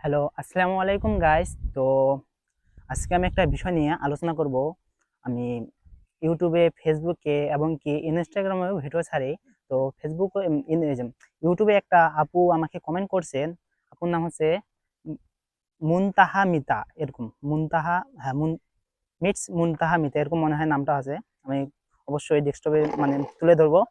Hello, আসসালামু আলাইকুম guys. তো আজকে আমি একটা বিষয় নিয়ে আলোচনা করব। আমি ইউটিউবে, ফেসবুকে এবং কি ইনস্টাগ্রামেও ভিডিও ছাড়ি। তো ফেসবুক ইউটিউবে একটা আপু আমাকে কমেন্ট করছেন। আপুর নাম হচ্ছে উম মুনতাহা মিতা, এরকম মুনতাহা, হ্যাঁ মিটস মুনতাহা মিতা, এরকম মনে হয় নামটা আছে। আমি অবশ্যই ডেস্কটপে তুলে ধরবো।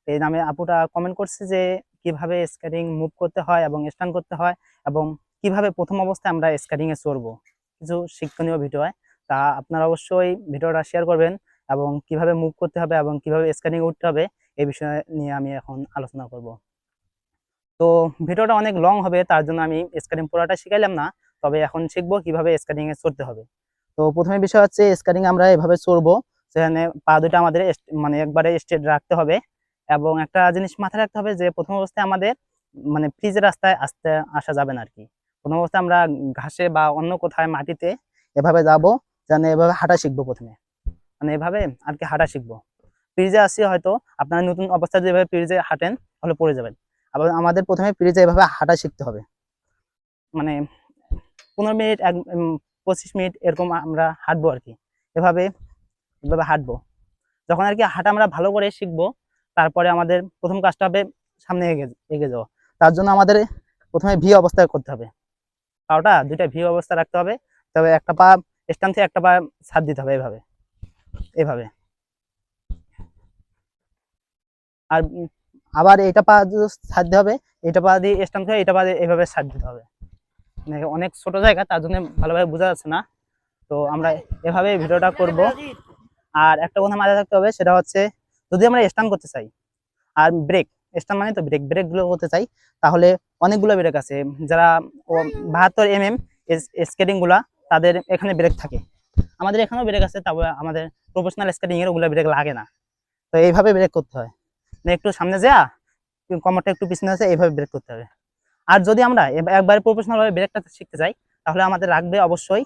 এই নামে আপুটা কমেন্ট করছে যে কিভাবে স্কেটিং মুভ করতে হয় এবং স্টান করতে হয়, এবং কিভাবে প্রথম অবস্থায় আমরা স্কেটিং এ চড়বো। কিছু শিক্ষণীয় ভিডিও হয়, তা আপনারা অবশ্যই ভিডিওটা শেয়ার করবেন, এবং কিভাবে মুভ করতে হবে এবং কিভাবে স্কেটিং উঠতে হবে এই বিষয় নিয়ে আমি এখন আলোচনা করব। তো ভিডিওটা অনেক লং হবে, তার জন্য আমি স্কেটিং পুরোটা শিখাইলাম না, তবে এখন শিখবো কিভাবে স্কেটিং এ চড়তে হবে। তো প্রথমে বিষয় হচ্ছে স্কেটিং আমরা এভাবে চড়বো, সেখানে পা দুটো আমাদের একবারে স্ট্রেট রাখতে হবে। এবং একটা জিনিস মাথায় রাখতে হবে যে প্রথম অবস্থায় আমাদের ফ্রিজের রাস্তায় আসতে আসা যাবে না আর কি। প্রথম অবস্থায় আমরা ঘাসে বা অন্য কোথায় মাটিতে এভাবে যাব, যেন এভাবে হাঁটা শিখবো প্রথমে, এভাবে আর কি হাঁটা শিখবো। ফ্রিজে আসি হয়তো আপনারা নতুন অবস্থায় যেভাবে ফ্রিজে হাঁটেন তাহলে পড়ে যাবেন। আবার আমাদের প্রথমে ফ্রিজে এভাবে হাঁটা শিখতে হবে, মানে 15 মিনিট 25 মিনিট এরকম আমরা হাঁটবো আর কি। এভাবে এভাবে হাঁটবো। যখন আর কি হাঁটা আমরা ভালো করে শিখবো, তারপরে আমাদের প্রথম কাজটা হবে সামনে এগিয়ে যাওয়া। তার জন্য আমাদের প্রথমে ভি অবস্থায় করতে হবে, পাওটা দুইটা ভি অবস্থা রাখতে হবে। তবে একটা পা স্ট্যান্ড থেকে একটা পা ছাড় দিতে হবে, এভাবে এভাবে। আর আবার এটা পা ছাড় দিতে হবে, এটা পা দিয়ে স্ট্যান্ড থেকে এটা পা দিয়ে এভাবে ছাড় দিতে হবে। অনেক ছোট জায়গা, তার জন্য ভালোভাবে বোঝা যাচ্ছে না। তো আমরা এভাবে ভিডিওটা করব। আর একটা কথা মাথায় রাখতে হবে, সেটা হচ্ছে যদি আমরা স্টান্ট করতে চাই আর ব্রেক, স্টান্ট মানে তো ব্রেক, ব্রেক গুলো করতে চাই, তাহলে অনেকগুলো ব্রেক আছে। যারা 72 স্কেটিং গুলা, তাদের এখানে ব্রেক থাকে। আমাদের এখানেও ব্রেক আছে, তবে আমাদের প্রফেশনাল স্কেটিং এর ওগুলো ব্রেক লাগে না। তো এইভাবে ব্রেক করতে হয়, একটু সামনে যা, কমরটা একটু পিছনে আছে, এইভাবে ব্রেক করতে হবে। আর যদি আমরা একবারে প্রফেশনাল ভাবে ব্রেকটা শিখতে চাই, তাহলে আমাদের রাখবে অবশ্যই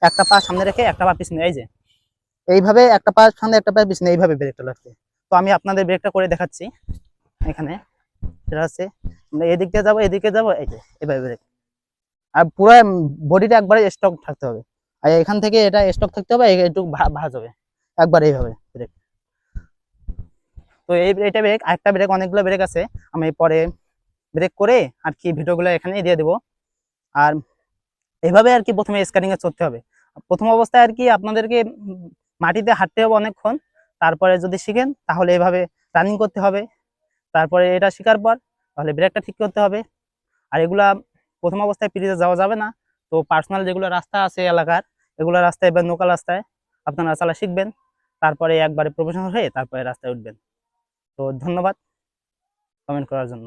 একটা পা সামনে রেখে একটা পা পিছনে, এই যে এইভাবে একটা পা সামনে একটা পা পিছনে, এইভাবে ব্রেকটা লাগবে। তো আমি আপনাদের ব্রেকটা করে দেখাচ্ছি এখানে। সেটা হচ্ছে এদিকে যাবো, এদিকে যাবো, এই যে এভাবে ব্রেক। আর পুরো বডিটা একবারে স্টক থাকতে হবে, আর এখান থেকে এটা স্টক থাকতে হবে, একটু ভাঁজ হবে একবার, এইভাবে ব্রেক। তো এইটা ব্রেক। আরেকটা ব্রেক, অনেকগুলো ব্রেক আছে, আমি পরে ব্রেক করে আর কি ভিডিওগুলো এখানে দিয়ে দেবো। আর এভাবে আর কি প্রথমে স্কেটিং এ চড়তে হবে। প্রথম অবস্থায় আর কি আপনাদেরকে মাটিতে হাঁটতে হবে অনেকক্ষণ। তারপরে যদি শিখেন তাহলে এভাবে রানিং করতে হবে। তারপরে এটা শেখার পর তাহলে ব্রেকটা ঠিক করতে হবে। আর এগুলা প্রথম অবস্থায় ফ্রিজে যাওয়া যাবে না। তো পার্সোনাল যেগুলো রাস্তা আছে এলাকার, এগুলো রাস্তায় বা লোকাল রাস্তায় আপনারা চালা শিখবেন। তারপরে একবারে প্রফেশনাল হয়ে তারপরে রাস্তায় উঠবেন। তো ধন্যবাদ কমেন্ট করার জন্য।